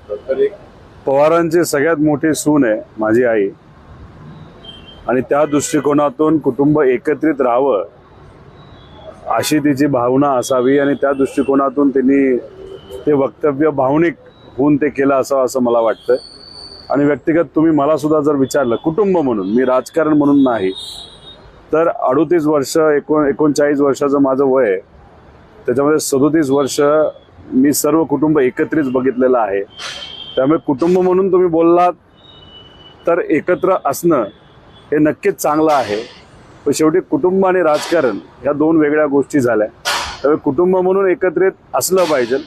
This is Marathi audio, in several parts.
तर एक पवारांची सगळ्यात मोठी सून आहे माझी आई, आणि त्या दृष्टिकोनातून कुटुंब एकत्रित राहावं अशी तिची भावना असावी, आणि त्या दृष्टिकोनातून त्यांनी ते वक्तव्य भावनिक होऊन ते केलं असावं असं मला वाटतं. आणि व्यक्तिगत तुम्ही मला सुद्धा जर विचारलं कुटुंब म्हणून, मी राजकारण म्हणून नाही, तर 38 वर्ष 39 वर्षाचं माझं वय आहे, त्याच्यामध्ये 37 वर्ष मी सर्व कुटुंब एकत्रित बघितलेलं आहे. त्यामुळे कुटुंब म्हणून तुम्ही बोललात तर एकत्र असणं हे नक्कीच चांगलं आहे, पण शेवटी कुटुंब आणि राजकारण ह्या दोन वेगळ्या गोष्टी झाल्या. त्यामुळे कुटुंब म्हणून एकत्रित असलं पाहिजे,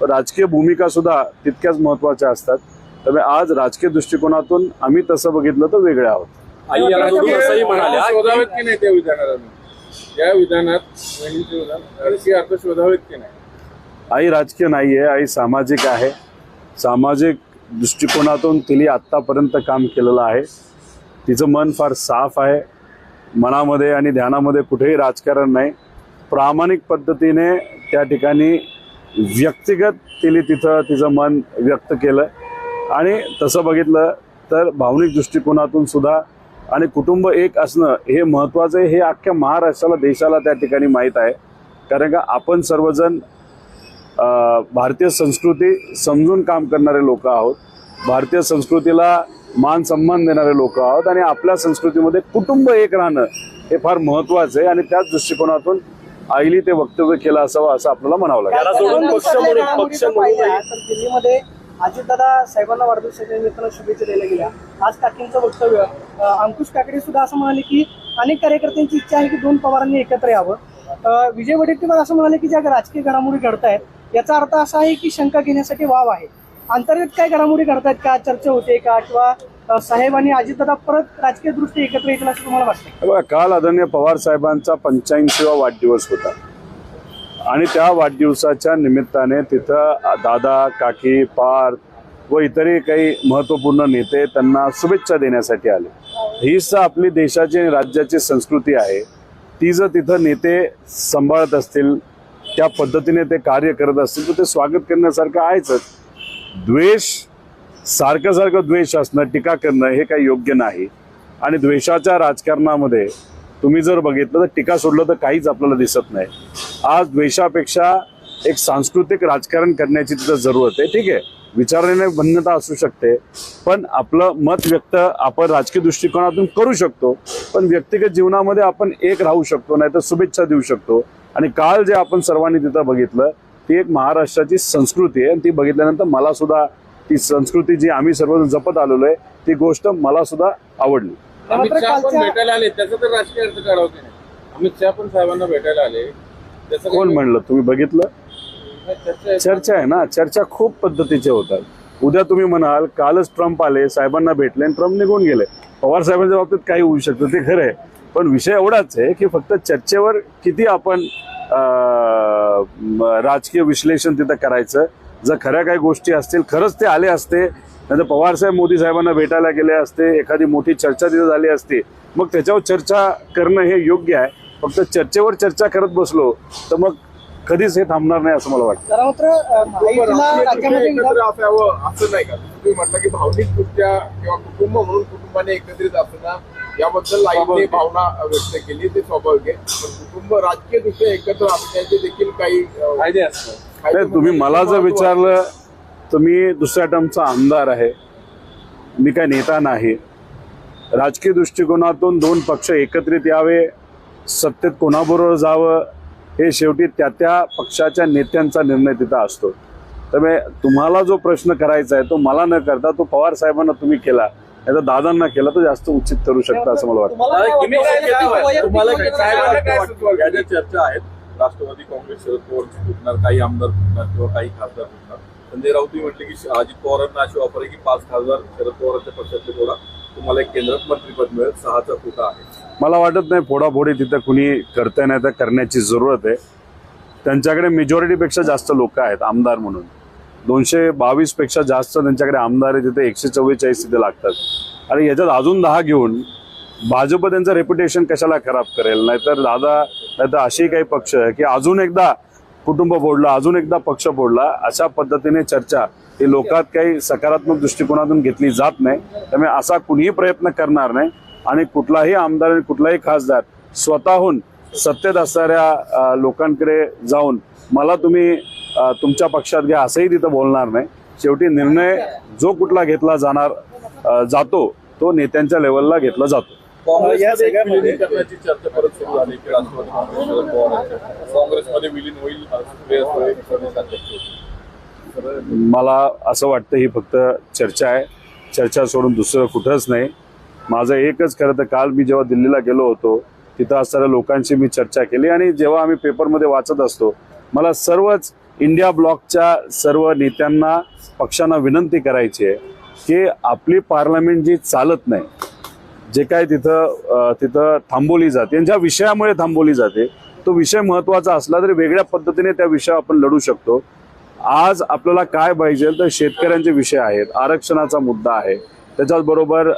पण राजकीय भूमिका सुद्धा तितक्याच महत्त्वाच्या असतात. त्यामुळे आज राजकीय दृष्टिकोनातून आम्ही तसं बघितलं तर वेगळे आहोत. आई असंही म्हणाले शोधावेत की नाही त्या विधानात, या विधानात राजकीय अर्थ शोधावेत की नाही. आई राजकीय नाही आहे, आई सामाजिक आहे. सामाजिक दृष्टिकोनातून तिने आत्तापर्यंत काम केलेलं आहे. तिचं मन फार साफ आहे, मनामध्ये आणि ध्यानामध्ये कुठेही राजकारण नाही. प्रामाणिक पद्धतीने त्या ठिकाणी व्यक्तिगत तिने तिथं तिचं मन व्यक्त केलं, आणि तसं बघितलं तर भावनिक दृष्टिकोनातून सुद्धा आणि कुटुंब एक असणं हे महत्त्वाचं आहे. हे अख्ख्या महाराष्ट्राला, देशाला त्या ठिकाणी माहीत आहे, कारण का आपण सर्वजण भारतीय संस्कृती समजून काम करणारे लोक आहोत, भारतीय संस्कृतीला मान सन्मान देणारे लोक आहोत, आणि आपल्या संस्कृतीमध्ये कुटुंब एक राहणं हे फार महत्त्वाचं आहे. आणि त्याच दृष्टिकोनातून आईली ते वक्तव्य केलं असावं असं आपल्याला म्हणावं लागेल. दिल्लीमध्ये अजितदादा साहेबांना वाढदिवसाच्या निमित्तानं शुभेच्छा द्यायला गेल्या. आज काकींचं वक्तव्य, अंकुश काकडे सुद्धा असं म्हणाले की अनेक कार्यकर्त्यांची इच्छा आहे की दोन पवारांनी एकत्र यावं. विजय वडेट्टीवार असं म्हणाले की ज्या राजकीय घडामोडी घडतायत याचा अर्थ असा आहे की शंका घेण्यासाठी वाव आहे. अंतर्गत काय घडामोडी घडतायत का, चर्चा होते का, किंवा साहेब आणि अजितदादा परत राजकीय दृष्टी एकत्र येतील असं तुम्हाला वाटतं? बघा, काल आदरणीय पवार साहेबांचा 85वा वाढदिवस होता, आणि त्या वाढदिवसाच्या निमित्ताने तिथं दादा, काकी, पार्थ व इतरही काही महत्त्वपूर्ण नेते त्यांना शुभेच्छा देण्यासाठी आले. हीच आपली देशाची आणि राज्याची संस्कृती आहे. ती जर तिथं नेते सांभाळत असतील, त्या पद्धतीने ते कार्य करत असतील, तर ते स्वागत करण्यासारखं आहेच. द्वेष, सारखं द्वेष असणं, टीका करणं हे काही योग्य नाही. आणि द्वेषाच्या राजकारणामध्ये तुम्ही जर बघितलं तर टीका सोडलं तर काहीच आपल्याला दिसत नाही. आज द्वेषापेक्षा एक सांस्कृतिक राजकारण करण्याची तिथं जरूरत आहे. ठीक आहे, विचाराने भिन्नता असू शकते, पण आपलं मत व्यक्त आपण राजकीय दृष्टिकोनातून करू शकतो, पण व्यक्तिगत जीवनामध्ये आपण एक राहू शकतो, नाहीतर शुभेच्छा देऊ शकतो. आणि काल जे आपण सर्वांनी तिथं बघितलं ती एक महाराष्ट्राची संस्कृती आहे, आणि ती बघितल्यानंतर मला सुद्धा ती संस्कृती जी आम्ही सर्वजण जपत आलेलो आहे ती गोष्ट मला सुद्धा आवडली. अमित शहा पण भेटायला आले, त्याचा तर राजकीय अर्थ काढावते नाही. अमित शहा पण साहेबांना भेटायला आले, त्याचं कोण म्हणलं? तुम्ही बघितलं? चर्चा आहे ना, चर्चा खूप पद्धतीचे होतात. उद्या तुम्ही म्हणाल कालच ट्रम्प आले, साहेबांना भेटले आणि ट्रम्प निघून गेले. पवार साहेबांच्या बाबतीत काही होऊ शकतं, ते खरं आहे, पण विषय एवढाच आहे की फक्त चर्चेवर किती आपण राजकीय विश्लेषण तिथं करायचं. जर खऱ्या काही गोष्टी असतील, खरंच ते आले असते, नाहीतर पवार साहेब मोदी साहेबांना भेटायला गेले असते, एखादी मोठी चर्चा तिथं झाली असती, मग त्याच्यावर चर्चा करणं हे योग्य आहे. फक्त चर्चेवर चर्चा करत बसलो तर मग कधीच हे थांबणार नाही असं मला वाटतं. असं नाही का तुम्ही म्हटलं की भावनिकदृष्ट्या किंवा कुटुंब म्हणून कुटुंबाने एकत्रित असणं याबद्दल आईने भावना व्यक्त केली, ते स्वाभाविक आहे. पण कुटुंब राजकीय दृष्ट्या एकत्र असण्याचे देखील काही फायदे असतात. तुम्ही मला जर विचारलं तर मी दुसऱ्या टर्मचा आमदार आहे, मी काय नेता नाही. राजकीय दृष्टिकोनातून दोन पक्ष एकत्रित यावे, सत्तेत कोणाबरोबर जावं हे शेवटी त्या पक्षाच्या नेत्यांचा निर्णय तिथं असतो. त्यामुळे तुम्हाला जो प्रश्न करायचा आहे तो मला न करता तो पवार साहेबांना तुम्ही केला, नाही तर दादांना केला तर जास्त उचित करू शकता असं मला वाटतं. चर्चा आहेत, राष्ट्रवादी काँग्रेस शरद पवारची फुटणार, काही आमदार फुटणार किंवा काही खासदार फुटणार. संजय राऊतही म्हटले की अजित पवारांना अशी ऑफर आहे की 5 खासदार शरद पवारांच्या पक्षातले थोडा तुम्हाला एक केंद्रात मंत्रिपद मिळेल, 6चा कोटा आहे. मला वाटत नाही फोडाफोडी तिथं कुणी करते, नाही तर करण्याची जरूरत आहे. त्यांच्याकडे मेजॉरिटीपेक्षा जास्त लोक आहेत आमदार म्हणून, 222 पेक्षा जास्त त्यांच्याकडे आमदार आहे. तिथे 144 तिथे लागतात, आणि याच्यात अजून 10 घेऊन भाजप त्यांचं रेप्युटेशन कशाला खराब करेल. नाहीतर दादा, नाहीतर अशी काही पक्ष की अजून एकदा कुटुंब फोडलं, अजून एकदा पक्ष फोडला, अशा पद्धतीने चर्चा ही लोकात काही सकारात्मक दृष्टिकोनातून घेतली जात नाही. त्यामुळे असा कुणीही प्रयत्न करणार नाही आणि कुठलाही आमदार आणि कुठलाही खासदार स्वतःहून सत्तेत असणाऱ्या लोकांकडे जाऊन मला तुम्ही तुमच्या पक्षात घ्या असंही तिथं बोलणार नाही. शेवटी निर्णय जो कुठला घेतला जातो तो नेत्यांच्या लेवलला घेतला जातो. काँग्रेसमध्ये विलीन करण्याची चर्चा परत सुरू झाली की राष्ट्रवादी काँग्रेस शरद पवारांच्या काँग्रेसमध्ये विलीन होईल सुप्रिया सुळे प्रदेशाध्यक्ष होतील. मला असं वाटतं ही फक्त चर्चा आहे. चर्चा सोडून दुसरं कुठंच नाही. माझं एकच खरं तर काल मी जेव्हा दिल्लीला गेलो होतो तिथं असणाऱ्या लोकांशी मी चर्चा केली आणि जेव्हा आम्ही पेपरमध्ये वाचत असतो मला सर्वच इंडिया ब्लॉकच्या सर्व नेत्यांना पक्षांना विनंती करायची आहे की आपली पार्लमेंट जी चालत नाही, जे काय तिथं थांबवली जाते, ज्या विषयामुळे थांबवली जाते तो विषय महत्त्वाचा असला तरी वेगळ्या पद्धतीने त्या विषयावर आपण लढू शकतो. आज आपल्याला काय पाहिजे तर शेतकऱ्यांचे विषय आहेत, आरक्षणाचा मुद्दा आहे, त्याच्याचबरोबर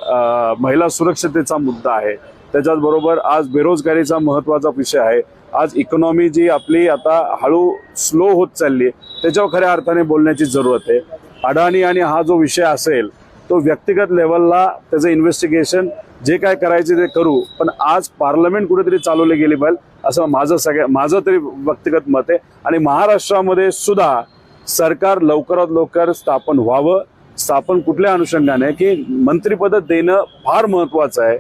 महिला सुरक्षतेचा मुद्दा आहे, त्याच्याचबरोबर आज बेरोजगारीचा महत्त्वाचा विषय आहे. आज इकॉनॉमी जी आपली आता हळू स्लो होत चालली आहे त्याच्यावर खऱ्या अर्थाने बोलण्याची जरूरत आहे. अडाणी आणि हा जो विषय असेल तो व्यक्तिगत लेवलला त्याचं इन्व्हेस्टिगेशन जे काय करायचे ते करू, पण आज पार्लमेंट कुठेतरी चालवली गेली पाहिजे असं माझं तरी व्यक्तिगत मत आहे. आणि महाराष्ट्रामध्ये सुद्धा सरकार लवकरात लवकर स्थापन व्हावं. स्थापन कुठल्या अनुषंगाने की मंत्रिपद देणं फार महत्त्वाचं आहे.